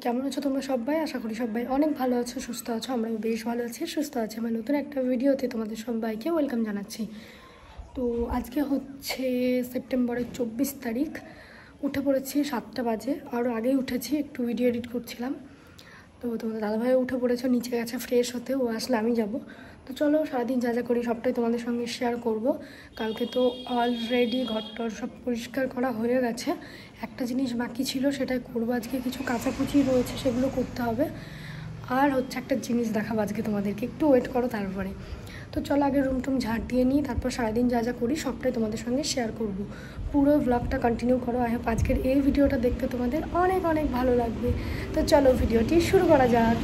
কেমন আছো তোমরা সবাই? আশা করি সবাই অনেক ভালো আছো, সুস্থ আছো। আমরাও বেশ ভালো আছি, সুস্থ আছি। আমার নতুন একটা ভিডিওতে তোমাদের সবাইকে ওয়েলকাম জানাচ্ছি। তো আজকে হচ্ছে সেপ্টেম্বরের 24 তারিখ। উঠে পড়েছি 7টা বাজে, আরও আগেই উঠেছি, একটু ভিডিও এডিট করছিলাম। তো তোমাদের দাদাভাইও উঠে পড়েছে, নিচে গেছে ফ্রেশ হতে, ও আসলে আমি যাব। তো চলো সারাদিন যা যা করি সবটাই তোমাদের সঙ্গে শেয়ার করব। কালকে তো অলরেডি ঘরটর সব পরিষ্কার করা হয়ে গেছে, একটা জিনিস বাকি ছিল সেটাই করবো আজকে। কিছু কাচাকুচি রয়েছে, সেগুলো করতে হবে। আর হচ্ছে একটা জিনিস দেখাবো আজকে তোমাদেরকে, একটু ওয়েট করো তারপরে। তো চলো আগে রুম টুম ঝাড় দিয়ে নিই, তারপর সারাদিন যা যা করি সবটাই তোমাদের সঙ্গে শেয়ার করব। পুরো ব্লগটা কন্টিনিউ করো। আই হোপ আজকের এই ভিডিওটা দেখতে তোমাদের অনেক অনেক ভালো লাগবে। তো চলো ভিডিওটি শুরু করা যাক।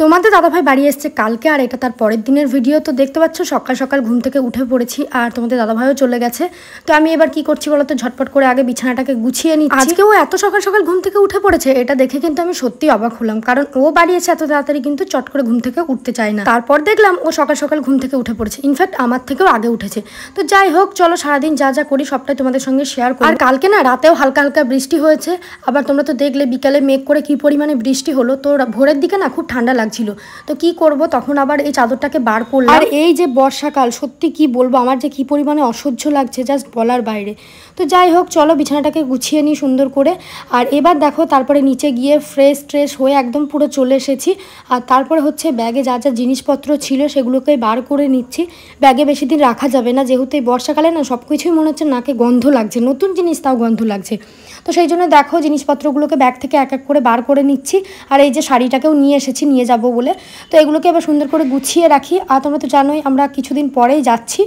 তোমাদের দাদাভাই বাড়ি এসছে কালকে, আর এটা তার পরের দিনের ভিডিও। তো দেখতে পাচ্ছ সকাল সকাল ঘুম থেকে উঠে পড়েছি, আর তোমাদের দাদাভাইও চলে গেছে। তো আমি এবার কি করছি বলো তো, ঝটপট করে আগে বিছানাটাকে গুছিয়ে নিচ্ছি। আজকেও এত সকাল সকাল ঘুম থেকে উঠে পড়েছে, এটা দেখে কিন্তু আমি সত্যি অবাক হলাম, কারণ ও বাড়ি এসে এত তাড়াতাড়ি কিন্তু চট করে ঘুম থেকে উঠতে চায় না। তারপর দেখলাম ও সকাল সকাল ঘুম থেকে উঠে পড়েছে, ইনফ্যাক্ট আমার থেকেও আগে উঠেছে। তো যাই হোক, চলো সারাদিন যা যা করি সবটাই তোমাদের সঙ্গে শেয়ার করি। আর কালকে না রাতেও হালকা হালকা বৃষ্টি হয়েছে, আবার তোমরা তো দেখলে বিকালে মেঘ করে কি পরিমাণে বৃষ্টি হলো। তো ভোরের দিকে না খুব ঠান্ডা লাগছিল। তো কি করব, তখন আবার এই চাদরটাকে বার করলাম। আর এই যে বর্ষাকাল, সত্যি কি বলবো, আমার যে কি পরিমাণে অসহ্য লাগছে জাস্ট বলার বাইরে। তো যাই হোক, চলো বিছানাটাকে গুছিয়ে নিই সুন্দর করে। আর এবার দেখো তারপরে নিচে গিয়ে ফ্রেশ ট্রেশ হয়ে একদম পুরো চলে এসেছি। আর তারপরে হচ্ছে ব্যাগে যা যা জিনিসপত্র ছিল সেগুলোকে বার করে নিচ্ছি। ব্যাগে বেশি দিন রাখা যাবে না, যেহেতু এই বর্ষাকালে না সব কিছুই মনে হচ্ছে নাকে গন্ধ লাগছে, নতুন জিনিস তাও গন্ধ লাগছে। তো সেই জন্য দেখো জিনিসপত্রগুলোকে ব্যাগ থেকে এক এক করে বার করে নিচ্ছি। আর এই যে শাড়িটাকেও নিয়ে এসেছি নিয়ে যাব বলে, তো এগুলোকে এবার সুন্দর করে গুছিয়ে রাখি। আর তোমরা তো জানোই আমরা কিছুদিন পরেই যাচ্ছি,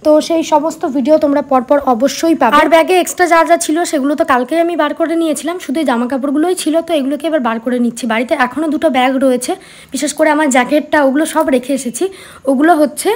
তো সেই সমস্ত ভিডিও তোমরা পরপর অবশ্যই পাবে। আর ব্যাগে এক্সট্রা যা যা ছিল সেগুলো তো কালকেই আমি বার করে নিয়েছিলাম, শুধু জামা কাপড়গুলোই ছিল। তো এগুলোকে এবার বার করে নিচ্ছি। বাড়িতে এখনও দুটো ব্যাগ রয়েছে, বিশেষ করে আমার জ্যাকেটটা, ওগুলো সব রেখে এসেছি। ওগুলো হচ্ছে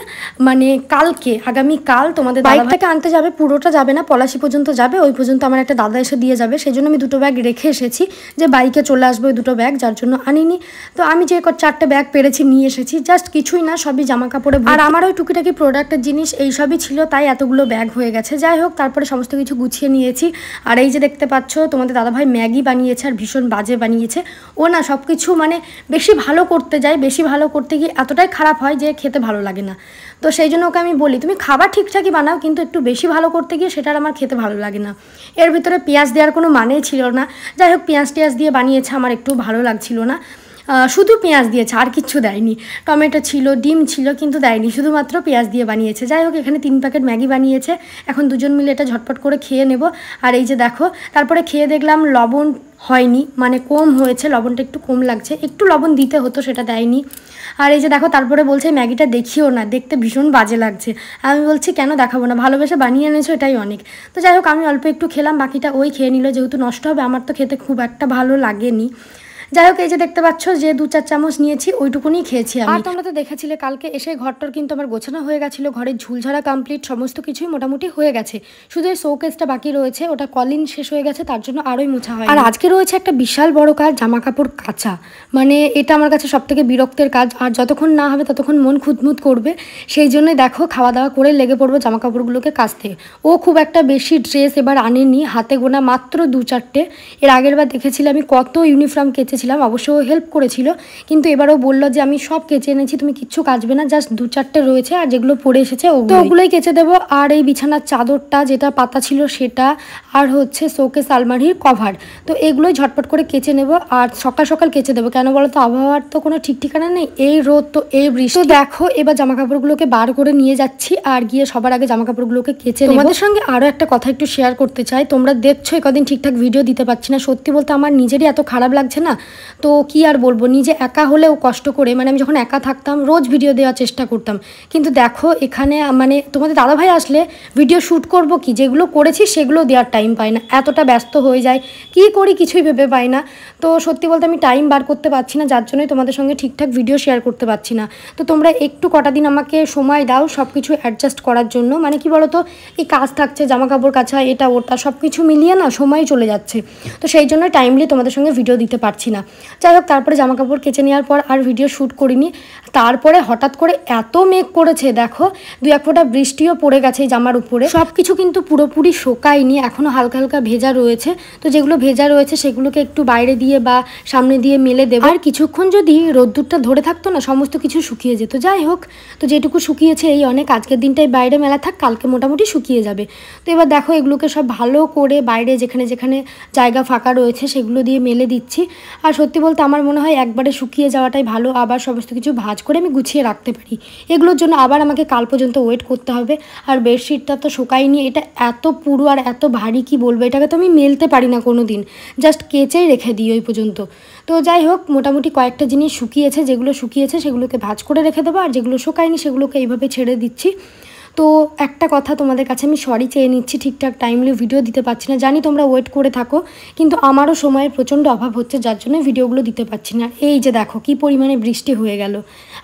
মানে কালকে, আগামীকাল তোমাদের বাইকটাকে আনতে যাবে, পুরোটা যাবে না, পলাশি পর্যন্ত যাবে, ওই পর্যন্ত আমার একটা দাদা এসে দিয়ে যাবে। সেই জন্য আমি দুটো ব্যাগ রেখে এসেছি, যে বাইকে চলে আসবে ওই দুটো ব্যাগ, যার জন্য আনিনি। তো আমি যে 4টে ব্যাগ পেরেছি নিয়ে এসেছি, জাস্ট কিছুই না, সবই জামা কাপড়ে। আর আমার ওই টুকিটাকি প্রোডাক্টের জিনিস এইসবই ছিল, তাই এতগুলো ব্যাগ হয়ে গেছে। যাই হোক, তারপরে সমস্ত কিছু গুছিয়ে নিয়েছি। আর এই যে দেখতে পাচ্ছ তোমাদের দাদাভাই ম্যাগি বানিয়েছে, আর ভীষণ বাজে বানিয়েছে। ও না সব কিছু মানে বেশি ভালো করতে যায়, বেশি ভালো করতে গিয়ে এতটাই খারাপ হয় যে খেতে ভালো লাগে না। তো সেই জন্য ওকে আমি বলি, তুমি খাবার ঠিকঠাকই বানাও, কিন্তু একটু বেশি ভালো করতে গিয়ে সেটা আমার খেতে ভালো লাগে না। এর ভিতরে পেঁয়াজ দেওয়ার কোনো মানেই ছিল না। যাই হোক, পেঁয়াজ টিয়াজ দিয়ে বানিয়েছে, আমার একটু ভালো লাগছিল না। শুধু পেঁয়াজ দিয়েছে, আর কিচ্ছু দেয়নি। টমেটো ছিল, ডিম ছিল, কিন্তু দেয়নি, শুধুমাত্র পেঁয়াজ দিয়ে বানিয়েছে। যাই হোক, এখানে 3 প্যাকেট ম্যাগি বানিয়েছে। এখন দুজন মিলে এটা ঝটপট করে খেয়ে নেব। আর এই যে দেখো, তারপরে খেয়ে দেখলাম লবণ হয়নি, মানে কম হয়েছে, লবণটা একটু কম লাগছে, একটু লবণ দিতে হতো, সেটা দেয়নি। আর এই যে দেখো, তারপরে বলছে ম্যাগিটা দেখিও না, দেখতে ভীষণ বাজে লাগছে। আমি বলছি কেন দেখাবো না, ভালোবেসে বানিয়ে এনেছো, এটাই অনেক। তো যাই হোক, আমি অল্প একটু খেলাম, বাকিটা ওই খেয়ে নিল, যেহেতু নষ্ট হবে। আমার তো খেতে খুব একটা ভালো লাগেনি। যাই হোক, এই যে দেখতে পাচ্ছ যে 2-4 চামচ নিয়েছি, ওইটুকুনি খেয়েছি আমি। আর তোমরা তো দেখেছিলে কালকে এসে ঘরটার কিন্তু আমার গোছানো হয়ে গেছিলো, ঘরের ঝুলঝাড়া কমপ্লিট, সমস্ত কিছুই মোটামুটি হয়ে গেছে। শুধু এই শোকেসটা বাকি রয়েছে, ওটা কলিন শেষ হয়ে গেছে, তার জন্য আরোই মোছা হয়। আর আজকে রয়েছে একটা বিশাল বড় কাজ, জামা কাপড় কাচা। মানে এটা আমার কাছে সব থেকে বিরক্তের কাজ, আর যতক্ষণ না হবে ততক্ষণ মন খুঁতমুত করবে। সেই জন্যই দেখো খাওয়া দাওয়া করে লেগে পড়বো জামা কাপড়গুলোকে কাচতে। ও খুব একটা বেশি ড্রেস এবার আনেনি, হাতে গোনা মাত্র 2-4টে। এর আগের বার দেখেছিলাম আমি কত ইউনিফর্ম কেচেছিলাম, অবশ্য হেল্প করেছিল, কিন্তু এবারও বললো যে আমি সব কেচে এনেছি, তুমি কিচ্ছু কাচবে না, জাস্ট 2-4টে রয়েছে, আর যেগুলো পড়ে এসেছে ওগুলোই কেচে দেবো। আর এই বিছানার চাদরটা যেটা পাতা ছিল সেটা, আর হচ্ছে শোকেস আলমারির কভার, তো এগুলোই ঝটপট করে কেচে নেবো। আর সকাল সকাল কেচে দেবো, কেন বলো তো, আবহাওয়ার তো কোনো ঠিক ঠিকানা নেই, এই রোদ তো এই বৃষ্টি। দেখো এবার জামা কাপড়গুলোকে বার করে নিয়ে যাচ্ছি, আর গিয়ে সবার আগে জামা কাপড়গুলোকে কেচে নেবো। তোমাদের সঙ্গে আরও একটা কথা একটু শেয়ার করতে চাই। তোমরা দেখছো কদিন ঠিকঠাক ভিডিও দিতে পারছি না, সত্যি বলতে আমার নিজেরই এত খারাপ লাগছে না। তো কি আর বলবো, নিজে একা হলেও কষ্ট করে, মানে আমি যখন একা থাকতাম রোজ ভিডিও দেওয়ার চেষ্টা করতাম, কিন্তু দেখো এখানে মানে তোমাদের দাদাভাই আসলে ভিডিও শ্যুট করব কি, যেগুলো করেছি সেগুলো দেওয়ার টাইম পাই না, এতটা ব্যস্ত হয়ে যায়, কি করি কিছুই ভেবে পাই না। তো সত্যি বলতে আমি টাইম বার করতে পারছি না, যার জন্যই তোমাদের সঙ্গে ঠিকঠাক ভিডিও শেয়ার করতে পারছি না। তো তোমরা একটু কটা দিন আমাকে সময় দাও সব কিছু অ্যাডজাস্ট করার জন্য। মানে কি বলো তো, এই কাজ থাকছে, জামা কাপড় কাচা, এটা ওটা সব কিছু মিলিয়ে না সময় চলে যাচ্ছে। তো সেই জন্য টাইমলি তোমাদের সঙ্গে ভিডিও দিতে পারছি না। না। যাই হোক, তারপরে জামা কাপড় কেচে নেওয়ার পর আর ভিডিও শ্যুট করিনি। তারপরে হঠাৎ করে এত মেঘ করেছে, দেখো 2-1 ফোঁটা বৃষ্টিও পড়ে গেছে এই জামার উপরে। সব কিছু কিন্তু পুরোপুরি শোকায়নি, এখনও হালকা হালকা ভেজা রয়েছে। তো যেগুলো ভেজা রয়েছে সেগুলোকে একটু বাইরে দিয়ে বা সামনে দিয়ে মেলে দেবো। আর কিছুক্ষণ যদি রোদ্দুরটা ধরে থাকতো না, সমস্ত কিছু শুকিয়ে যেত। যাই হোক, তো যেটুকু শুকিয়েছে এই অনেক। আজকের দিনটাই বাইরে মেলা থাক, কালকে মোটামুটি শুকিয়ে যাবে। তো এবার দেখো এগুলোকে সব ভালো করে বাইরে যেখানে যেখানে জায়গা ফাঁকা রয়েছে সেগুলো দিয়ে মেলে দিচ্ছি। আর সত্যি বলতে আমার মনে হয় একবারে শুকিয়ে যাওয়াটাই ভালো, আবার সমস্ত কিছু ভাঁজ করে আমি গুছিয়ে রাখতে পারি। এগুলোর জন্য আবার আমাকে কাল পর্যন্ত ওয়েট করতে হবে। আর বেডশিটটা তো শুকায়নি, এটা এত পুরু আর এত ভারী কি বলবো, এটাকে তো আমি মেলতে পারি না কোনো দিন, জাস্ট কেচেই রেখে দিই ওই পর্যন্ত। তো যাই হোক, মোটামুটি কয়েকটা জিনিস শুকিয়েছে, যেগুলো শুকিয়েছে সেগুলোকে ভাঁজ করে রেখে দেবো, আর যেগুলো শুকায়নি সেগুলোকে এইভাবে ছেড়ে দিচ্ছি। তো একটা কথা তোমাদের কাছে আমি সরি চেয়ে নিচ্ছি, ঠিকঠাক টাইমলি ভিডিও দিতে পারছি না। জানি তোমরা ওয়েট করে থাকো, কিন্তু আমারও সময়ের প্রচণ্ড অভাব হচ্ছে, যার জন্য ভিডিওগুলো দিতে পারছি না। এই যে দেখো কি পরিমাণে বৃষ্টি হয়ে গেল,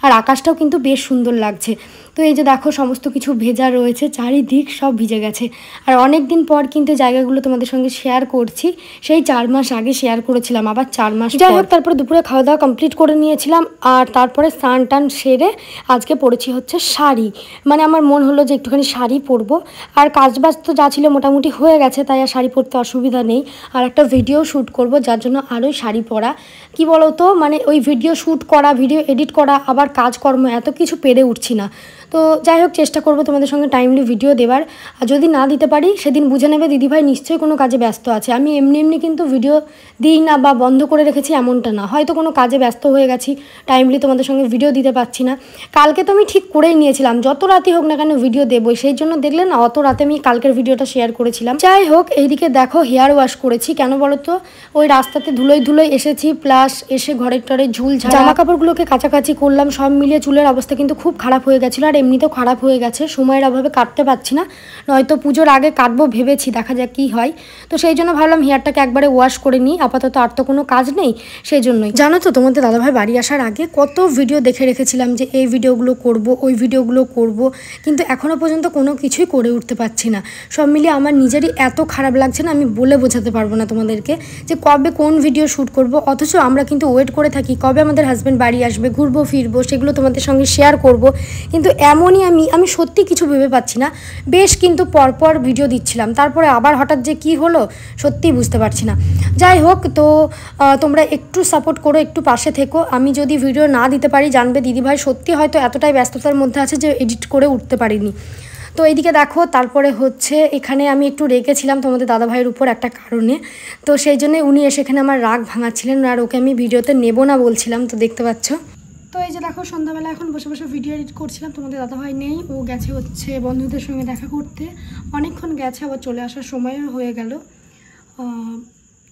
আর আকাশটাও কিন্তু বেশ সুন্দর লাগছে। তো এই যে দেখো সমস্ত কিছু ভেজা রয়েছে, চারিদিক সব ভিজে গেছে। আর অনেক দিন পর কিন্তু জায়গাগুলো তোমাদের সঙ্গে শেয়ার করছি, সেই 4 মাস আগে শেয়ার করেছিলাম, আবার 4 মাস। যাই হোক, তারপরে দুপুরে খাওয়া দাওয়া কমপ্লিট করে নিয়েছিলাম, আর তারপরে স্নান টান সেরে আজকে পরেছি হচ্ছে শাড়ি। মানে আমার মন হলো যে একটুখানি শাড়ি পরবো, আর কাজবাজ তো যা ছিল মোটামুটি হয়ে গেছে, তাই আর শাড়ি পরতে অসুবিধা নেই। আর একটা ভিডিও শ্যুট করব, যার জন্য আরও শাড়ি পরা। কি বলো তো, মানে ওই ভিডিও শ্যুট করা, ভিডিও এডিট করা, আবার কাজকর্ম, এত কিছু পেরে উঠছি না। তো যাই হোক, চেষ্টা করবো তোমাদের সঙ্গে টাইমলি ভিডিও দেবার। আর যদি না দিতে পারি সেদিন বুঝে নেবে দিদিভাই নিশ্চয়ই কোনো কাজে ব্যস্ত আছে। আমি এমনি এমনি কিন্তু ভিডিও দিই না বা বন্ধ করে রেখেছি এমনটা না, হয়তো কোনো কাজে ব্যস্ত হয়ে গেছি, টাইমলি তোমাদের সঙ্গে ভিডিও দিতে পারছি না। কালকে তো আমি ঠিক করেই নিয়েছিলাম যত রাতই হোক না কেন ভিডিও দেবো, সেই জন্য দেখলে না অত রাতে আমি কালকের ভিডিওটা শেয়ার করেছিলাম। যাই হোক, এইদিকে দেখো হেয়ার ওয়াশ করেছি। কেন বলো তো, ওই রাস্তাতে ধুলোয় ধুলোয় এসেছি, প্লাস এসে ঘরের টরে ঝুল জামা কাপড়গুলোকে কাছাকাছি করলাম, সব মিলিয়ে চুলের অবস্থা কিন্তু খুব খারাপ হয়ে গেছিলো। আর এমনিতেও খারাপ হয়ে গেছে, সময়ের অভাবে কাটতে পারছি না, নয়তো পুজোর আগে কাটবো ভেবেছি, দেখা যাক কী হয়। তো সেই জন্য ভাবলাম হেয়ারটাকে একবারে ওয়াশ করে নিই, আপাতত আর তো কোনো কাজ নেই, সেই জন্যই। জানো তো, তোমাদের দাদাভাই বাড়ি আসার আগে কত ভিডিও দেখে রেখেছিলাম যে এই ভিডিওগুলো করব, ওই ভিডিওগুলো করব, কিন্তু এখনও পর্যন্ত কোনো কিছুই করে উঠতে পারছি না। সব মিলিয়ে আমার নিজেরই এত খারাপ লাগছে না, আমি বলে বোঝাতে পারবো না তোমাদেরকে যে কবে কোন ভিডিও শ্যুট করব। অথচ আমরা কিন্তু ওয়েট করে থাকি কবে আমাদের হাজব্যান্ড বাড়ি আসবে, ঘুরবো ফিরবো, সেগুলো তোমাদের সঙ্গে শেয়ার করব। কিন্তু এমনই আমি সত্যি কিছু ভেবে পাচ্ছি না। বেশ কিন্তু পরপর ভিডিও দিচ্ছিলাম, তারপরে আবার হঠাৎ যে কি হলো সত্যিই বুঝতে পারছি না। যাই হোক, তো তোমরা একটু সাপোর্ট করো, একটু পাশে থেকো। আমি যদি ভিডিও না দিতে পারি জানবে দিদিভাই সত্যি হয়তো এতটাই ব্যস্ততার মধ্যে আছে যে এডিট করে উঠতে পারিনি। তো এইদিকে দেখো, তারপরে হচ্ছে এখানে আমি একটু রেগেছিলাম তোমাদের দাদাভাইয়ের উপর একটা কারণে, তো সেই জন্যে উনি এসে এখানে আমার রাগ ভাঙাচ্ছিলেন, আর ওকে আমি ভিডিওতে নেব না বলছিলাম, তো দেখতে পাচ্ছ। তো এই যে দেখো সন্ধ্যাবেলা এখন বসে বসে ভিডিও এডিট করছিলাম, তোমাদের দাদাভাই নেই, ও গেছে হচ্ছে বন্ধুদের সঙ্গে দেখা করতে, অনেকক্ষণ গেছে, আবার চলে আসার সময়ও হয়ে গেল।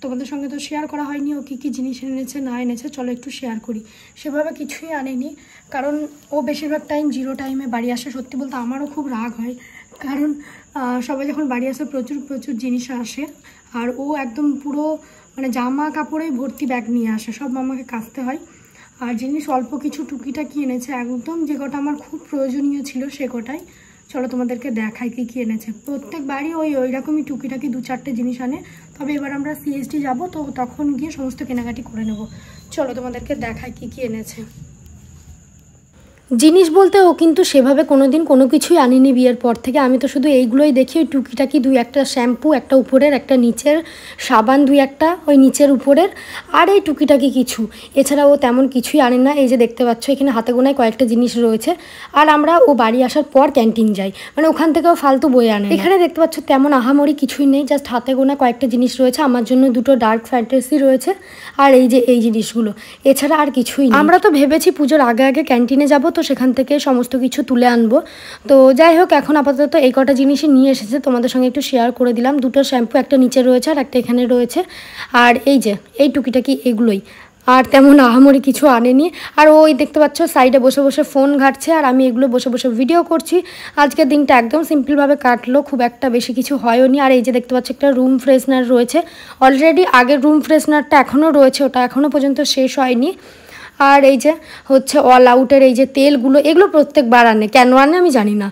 তোমাদের সঙ্গে তো শেয়ার করা হয়নি ও কী কী জিনিস এনেছে না এনেছে, চলো একটু শেয়ার করি। সেভাবে কিছুই আনেনি, কারণ ও বেশিরভাগ টাইম জিরো টাইমে বাড়ি আসে। সত্যি বলতে আমারও খুব রাগ হয়, কারণ সবাই যখন বাড়ি আসে প্রচুর প্রচুর জিনিস আসে, আর ও একদম পুরো মানে জামা কাপড়েই ভর্তি ব্যাগ নিয়ে আসে, সব আমাকে কাচতে হয়। আর জিনিস অল্প কিছু টুকিটাকি এনেছে, একদম যে কটা আমার খুব প্রয়োজনীয় ছিল সে কটাই। চলো তোমাদেরকে দেখাই কী কী এনেছে। প্রত্যেকবারই ওই রকমই টুকিটাকি 2-4টে জিনিস আনে, তবে এবার আমরা সিএসডি যাব, তো তখন গিয়ে সমস্ত কেনাকাটি করে নেব। চলো তোমাদেরকে দেখাই কী কী এনেছে। জিনিস বলতে ও কিন্তু সেভাবে কোনো দিন কোনো কিছুই আনিনি বিয়ের পর থেকে। আমি তো শুধু এইগুলোই দেখি, ওই টুকিটাকি 2-1টা শ্যাম্পু, একটা উপরের একটা নিচের, সাবান 2-1টা ওই নিচের উপরের, আর এই টুকিটাকি কিছু। এছাড়া ও তেমন কিছুই আনে না। এই যে দেখতে পাচ্ছ এখানে হাতে গোনায় কয়েকটা জিনিস রয়েছে, আর আমরা ও বাড়ি আসার পর ক্যান্টিন যাই, মানে ওখান থেকেও ফালতু বয়ে আনে। এখানে দেখতে পাচ্ছ তেমন আহামরি কিছুই নেই, জাস্ট হাতে গোনা কয়েকটা জিনিস রয়েছে। আমার জন্য 2টো ডার্ক ফ্যান্টাসি রয়েছে, আর এই যে এই জিনিসগুলো, এছাড়া আর কিছুই নেই। আমরা তো ভেবেছি পুজোর আগে আগে ক্যান্টিনে যাব, তো সেখান থেকে সমস্ত কিছু তুলে আনবো। তো যাই হোক, এখন আপাতত এই কটা জিনিসই নিয়ে এসেছে, তোমাদের সঙ্গে একটু শেয়ার করে দিলাম। 2টো শ্যাম্পু, একটা নিচে রয়েছে আর একটা এখানে রয়েছে, আর এই যে এই টুকিটাকি এগুলোই, আর তেমন আহামরি কিছু আনেনি। আর ওই দেখতে পাচ্ছ সাইডে বসে বসে ফোন ঘাটছে, আর আমি এগুলো বসে বসে ভিডিও করছি। আজকের দিনটা একদম সিম্পলভাবে কাটলো, খুব একটা বেশি কিছু হয়নি। আর এই যে দেখতে পাচ্ছ একটা রুম ফ্রেশনার রয়েছে, অলরেডি আগের রুম ফ্রেশনারটা এখনও রয়েছে, ওটা এখনও পর্যন্ত শেষ হয়নি। আর এই যে হচ্ছে অল আউটের এই যে তেলগুলো, এগুলো প্রত্যেকবার আনে, কেন আনে আমি জানি না।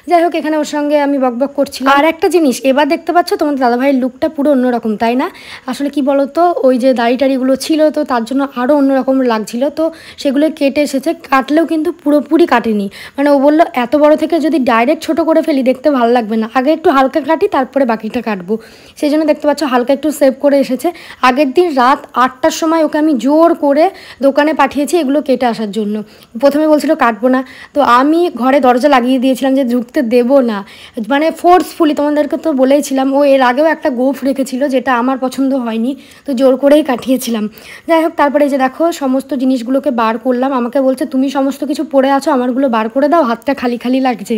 যাই হোক এখানে ওর সঙ্গে আমি বকবক করছিলাম। আর একটা জিনিস এবার দেখতে পাচ্ছ তোমাদের দাদাভাইয়ের লুকটা পুরো অন্যরকম, তাই না? আসলে কি বলো তো, ওই যে দাড়ি টাড়িগুলো ছিল তো তার জন্য আরও অন্যরকম লাগছিল, তো সেগুলো কেটে এসেছে, কাটলেও কিন্তু পুরোপুরি কাটেনি। মানে ও বললো এত বড় থেকে যদি ডাইরেক্ট ছোট করে ফেলি দেখতে ভালো লাগবে না, আগে একটু হালকা কাটি তারপরে বাকিটা কাটবো। সেই জন্য দেখতে পাচ্ছ হালকা একটু সেভ করে এসেছে। আগের দিন রাত 8টার সময় ওকে আমি জোর করে দোকানে পাঠিয়েছি এগুলো কেটে আসার জন্য। প্রথমে বলছিল কাটবো না, তো আমি ঘরে দরজা লাগিয়ে দিয়েছিলাম যে ঢুকতে দেবো না, মানে ফোর্সফুলি। তোমাদেরকে তো বলেইছিলাম ও এর আগেও একটা গোঁফ রেখেছিল যেটা আমার পছন্দ হয়নি, তো জোর করেই কাটিয়েছিলাম। যাই হোক তারপরে যে দেখো সমস্ত জিনিসগুলোকে বার করলাম। আমাকে বলছে তুমি সমস্ত কিছু পরে আছো, আমারগুলো বার করে দাও, হাতটা খালি খালি লাগছে।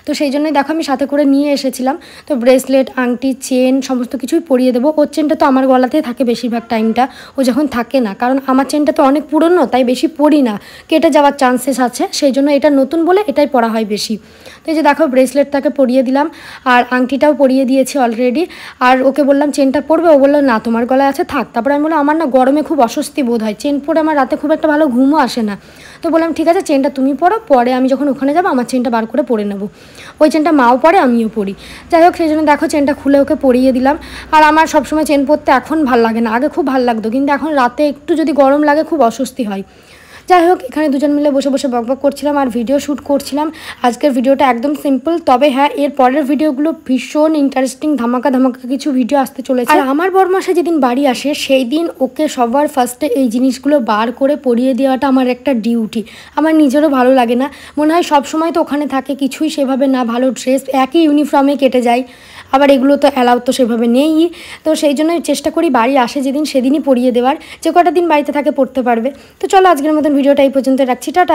তো সেই জন্যই দেখো আমি সাথে করে নিয়ে এসেছিলাম। তো ব্রেসলেট, আংটি, চেন সমস্ত কিছুই পরিয়ে দেবো। ওর চেনটা তো আমার গলাতেই থাকে বেশিরভাগ টাইমটা, ও যখন থাকে না, কারণ আমার চেনটা তো অনেক পুরনো, তাই বেশি পরি না, কেটে যাওয়ার চান্সেস আছে, সেই জন্য এটা নতুন বলে এটাই পরা হয় বেশি। তো এই যে দেখো ব্রেসলেটটাকে পরিয়ে দিলাম আর আংটিটাও পরিয়ে দিয়েছি অলরেডি। আর ওকে বললাম চেনটা পরবে, ও বললো না তোমার গলায় আছে থাক। তারপরে আমি বললাম আমার না গরমে খুব অস্বস্তি বোধ হয়, চেন পরে আমার রাতে খুব একটা ভালো ঘুমও আসে না। তো বললাম ঠিক আছে চেনটা তুমি পরো, পরে আমি যখন ওখানে যাবো আমার চেনটা বার করে পরে নেবো। ওই চেনটা মাও পরে আমিও পরি। যাই হোক সেই জন্য দেখো চেনটা খুলে ওকে পরিয়ে দিলাম। আর আমার সবসময় চেন পরতে এখন ভাল লাগে না, আগে খুব ভাল লাগতো, কিন্তু এখন রাতে একটু যদি গরম লাগে খুব অস্বস্তি হয়। যাই হোক এখানে দুজন মিলে বসে বসে বকবক করছিলাম আর ভিডিও শ্যুট করছিলাম। আজকের ভিডিওটা একদম সিম্পল, তবে হ্যাঁ এর পরের ভিডিওগুলো ভীষণ ইন্টারেস্টিং, ধামাকা ধামাকা কিছু ভিডিও আসতে চলেছে। আর আমার বরমাসে যেদিন বাড়ি আসে সেই দিন ওকে সবার ফার্স্টে এই জিনিসগুলো বার করে পরিয়ে দেওয়াটা আমার একটা ডিউটি। আমার নিজেরও ভালো লাগে না, মনে হয় সব সময় তো ওখানে থাকে, কিছুই সেভাবে না, ভালো ড্রেস একই ইউনিফর্মে কেটে যায়, আবার এগুলো তো অ্যালাউ তো সেভাবে নেই। তো সেই জন্য চেষ্টা করি বাড়ি আসে যেদিন সেদিনই পরিয়ে দেওয়ার, যে কটা দিন বাড়িতে থাকে পড়তে পারবে। তো চলো আজকের মতন ভিডিওটা এই পর্যন্ত রাখছি, টাটা।